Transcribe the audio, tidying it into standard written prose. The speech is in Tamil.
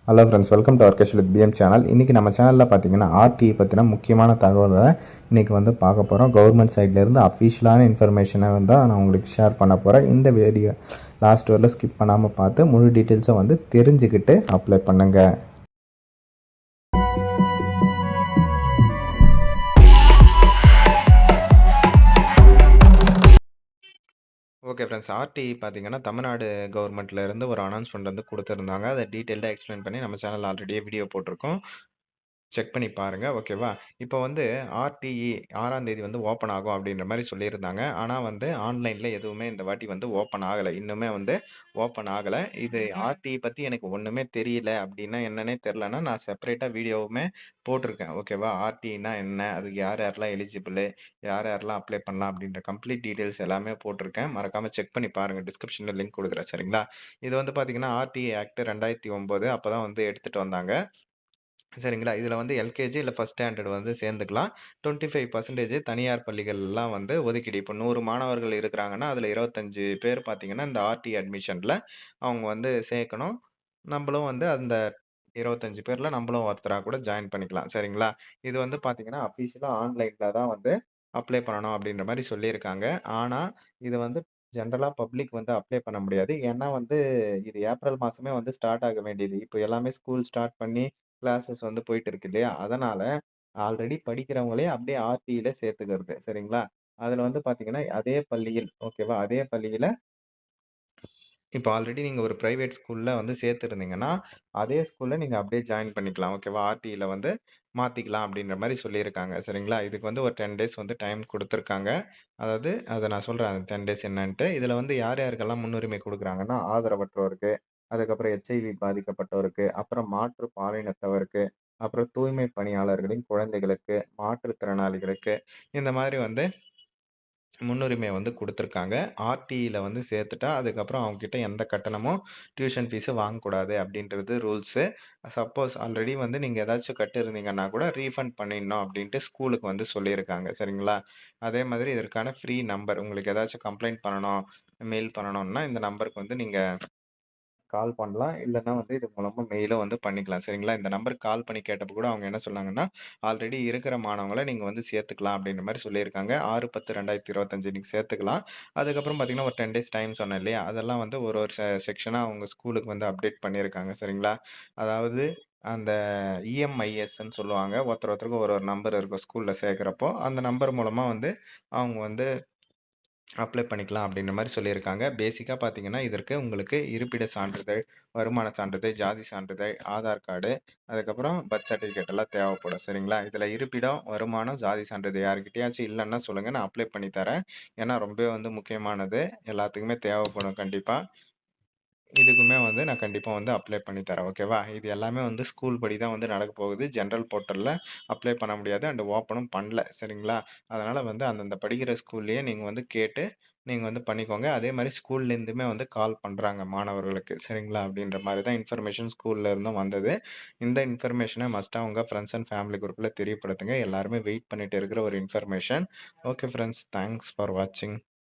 Hello friends, welcome to Arkesh with PM channel. இன்றைக்கி நம்ம சேனலில் பார்த்தீங்கன்னா ஆர்டிஇ பற்றின முக்கியமான தகவலை இன்றைக்கி பார்க்க போகிறோம். கவர்மெண்ட் சைட்லேருந்து அஃபிஷியலான இன்ஃபர்மேஷனை நான் உங்களுக்கு ஷேர் பண்ண போகிறேன். இந்த வீடியோ லாஸ்ட் வரல ஸ்கிப் பண்ணாமல் பார்த்து முழு டீட்டெயில்ஸை தெரிஞ்சுக்கிட்டு அப்ளை பண்ணுங்கள். ஓகே ஃப்ரெண்ட்ஸ், ஆர்டிஇ பார்த்தீங்கன்னா தமிழ்நாடு கவர்மெண்ட்லேருந்து ஒரு அனௌன்ஸ்மெண்ட் கொடுத்துருந்தாங்க. அதை டீட்டெயில்டாக எக்ஸ்பிளைன் பண்ணி நம்ம சேனலில் ஆல்ரெடியே வீடியோ போட்டிருக்கோம். செக் பண்ணி பாருங்க. ஓகேவா? இப்போ ஆர்டிஇ 6ஆம் தேதி ஓப்பன் ஆகும் அப்படின்ற மாரி சொல்லியிருந்தாங்க. ஆனா ஆன்லைன்ல எதுவுமே இந்த வாட்டி ஓப்பன் ஆகல. இன்னுமே ஓப்பன் ஆகல. இது ஆர்டிஇ பத்தி எனக்கு ஒண்ணுமே தெரியல அப்படின்னா என்னன்னே தெரியலன்னா, நான் செப்பரேட்டா வீடியோவுமே போட்டிருக்கேன். ஓகேவா? ஆர்டிஇன்னா என்ன? அதுக்கு யார் யாரெல்லாம் எலிஜிபிளு? யார் யாரெல்லாம் அப்ளை பண்ணலாம்? அப்படின்ற கம்ப்ளீட் டீட்டெயில்ஸ் எல்லாமே போட்டிருக்கேன். மறக்காம செக் பண்ணி பாருங்க. டிஸ்கிரிப்ஷன்ல லிங்க் குடுக்குறேன். சரிங்களா? இது பார்த்தீங்கன்னா, ஆர்டிஇ ஆக்ட் 2009 அப்பதான் எடுத்துட்டு வந்தாங்க. சரிங்களா? இதில எல்கேஜி இல்ல ஃபர்ஸ்ட் ஸ்டாண்டர்ட் சேர்ந்துக்கலாம். 25% தனியார் பள்ளிகள்லாம் ஒதுக்கீடு. இப்போ 100 மாணவர்கள் இருக்கிறாங்கன்னா, அதில 25 பேர் பார்த்தீங்கன்னா, இந்த ஆர்டி அட்மிஷன்ல அவங்க சேர்க்கணும். நம்பளும் அந்த 25 பேர்ல நம்பளும் ஒருத்தரா கூட ஜாயின் பண்ணிக்கலாம். சரிங்களா? இது பார்த்தீங்கன்னா, அஃபிஷியலா ஆன்லைன்ல தான் அப்ளை பண்ணணும் அப்படின்ற மாரி சொல்லியிருக்காங்க. ஆனா, இது ஜெனரலா பப்ளிக் அப்ளை பண்ண முடியாது. ஏன்னா இது ஏப்ரல் மாசமே ஸ்டார்ட் ஆக வேண்டியது. இப்போ எல்லாமே ஸ்கூல் ஸ்டார்ட் பண்ணி கிளாஸஸ் போயிட்டு இருக்கு இல்லையா? அதனால ஆல்ரெடி படிக்கிறவங்களே அப்படியே ஆர்டியில சேர்த்துக்கிறது. சரிங்களா? அதுல பார்த்தீங்கன்னா, அதே பள்ளியில் ஓகேவா? அதே பள்ளியில இப்ப ஆல்ரெடி நீங்க ஒரு பிரைவேட் ஸ்கூல்ல சேர்த்திருந்தீங்கன்னா, அதே ஸ்கூல்ல நீங்க அப்படியே ஜாயின் பண்ணிக்கலாம். ஓகேவா? ஆர்டியில மாத்திக்கலாம் அப்படின்ற மாரி சொல்லியிருக்காங்க. சரிங்களா? இதுக்கு ஒரு 10 டேஸ் டைம் குடுத்துருக்காங்க. அதாவது அத நான் சொல்றேன். அந்த 10 டேஸ் என்னன்ட்டு. இதுல யார் யாருக்கெல்லாம் முன்னுரிமை குடுக்குறாங்கன்னா, ஆதரவற்றோருக்கு, அதுக்கப்புறம் எச்ஐவி பாதிக்கப்பட்டோருக்கு, அப்புறம் மாற்று பாலினத்தவருக்கு, அப்புறம் தூய்மை பணியாளர்களின் குழந்தைகளுக்கு, மாற்றுத்திறனாளிகளுக்கு, இந்த மாதிரி முன்னுரிமை குடுத்துருக்காங்க. ஆர்டியில சேர்த்துட்டா, அதுக்கப்புறம் அவங்க கிட்ட எந்த கட்டணமும் டியூஷன் ஃபீஸு வாங்கக்கூடாது அப்படின்றது ரூல்ஸு. சப்போஸ் ஆல்ரெடி நீங்க ஏதாச்சும் கட்டியிருந்தீங்கன்னா கூட ரீஃபண்ட் பண்ணிடணும் அப்படின்ட்டு ஸ்கூலுக்கு சொல்லியிருக்காங்க. சரிங்களா? அதே மாதிரி இதற்கான ஃப்ரீ நம்பர் உங்களுக்கு ஏதாச்சும் கம்ப்ளைண்ட் பண்ணணும், மெயில் பண்ணணும்னா இந்த நம்பருக்கு நீங்க கால் பண்ணலாம். இல்லன்னா இது மூலமா மெயிலும் பண்ணிக்கலாம். சரிங்களா? இந்த நம்பருக்கு கால் பண்ணி கேட்டப்போ கூட அவங்க என்ன சொன்னாங்கன்னா, ஆல்ரெடி இருக்கிற மாணவங்கள நீங்க சேர்த்துக்கலாம் அப்படின்ற மாரி சொல்லியிருக்காங்க. 6/10/2025 நீங்க சேர்த்துக்கலாம். அதுக்கப்புறம் பார்த்தீங்கன்னா, ஒரு 10 டேஸ் டைம் சொன்னேன் இல்லையா? அதெல்லாம் ஒரு ஒரு செக்ஷனா அவங்க ஸ்கூலுக்கு அப்டேட் பண்ணியிருக்காங்க. சரிங்களா? அதாவது அந்த இஎம்ஐஎஸ்ன்னு சொல்லுவாங்க. ஒருத்தருக்கு ஒரு ஒரு நம்பர் இருக்கும் ஸ்கூல்ல சேர்க்கிறப்போ. அந்த நம்பர் மூலமா அவங்க அப்ளை பண்ணிக்கலாம் அப்படின்ற மாரி சொல்லியிருக்காங்க. பேசிக்கா பார்த்தீங்கன்னா, இதற்கு உங்களுக்கு இருப்பிட சான்றிதழ், வருமான சான்றிதழ், ஜாதி சான்றிதழ், ஆதார் கார்டு, அதுக்கப்புறம் பர்த் சர்டிஃபிகேட் எல்லாம் தேவைப்படும். சரிங்களா? இதில இருப்பிடம், வருமானம், ஜாதி சான்றிதழ் யார்கிட்டயாச்சும் இல்லன்னா சொல்லுங்க. நான் அப்ளை பண்ணி தரேன். ஏன்னா ரொம்பவே முக்கியமானது. எல்லாத்துக்குமே தேவைப்படும் கண்டிப்பா. இதுக்குமே நான் கண்டிப்பா அப்ளை பண்ணி தரேன். ஓகேவா? இது எல்லாமே ஸ்கூல் படி தான் நடக்கப் போகுது. ஜெனரல் போர்ட்டல்ல அப்ளை பண்ண முடியாது. அண்ட் ஓப்பனும் பண்ணல. சரிங்களா? அதனால அந்தந்த படிக்கிற ஸ்கூல்லயே நீங்க கேட்டு நீங்க பண்ணிக்கோங்க. அதே மாரி ஸ்கூல்லேருந்துமே கால் பண்றாங்க மாணவர்களுக்கு. சரிங்களா? அப்படின்ற மாரி தான் இன்ஃபர்மேஷன் ஸ்கூல்ல இருந்தும் வந்தது. இந்த இன்ஃபர்மேஷன மஸ்ட்டா உங்க ஃப்ரெண்ட்ஸ் அண்ட் ஃபேமிலி குரூப்ல தெரியப்படுத்துங்க. எல்லாருமே வெயிட் பண்ணிட்டு இருக்கிற ஒரு information. Okay friends. Thanks for வாட்சிங்.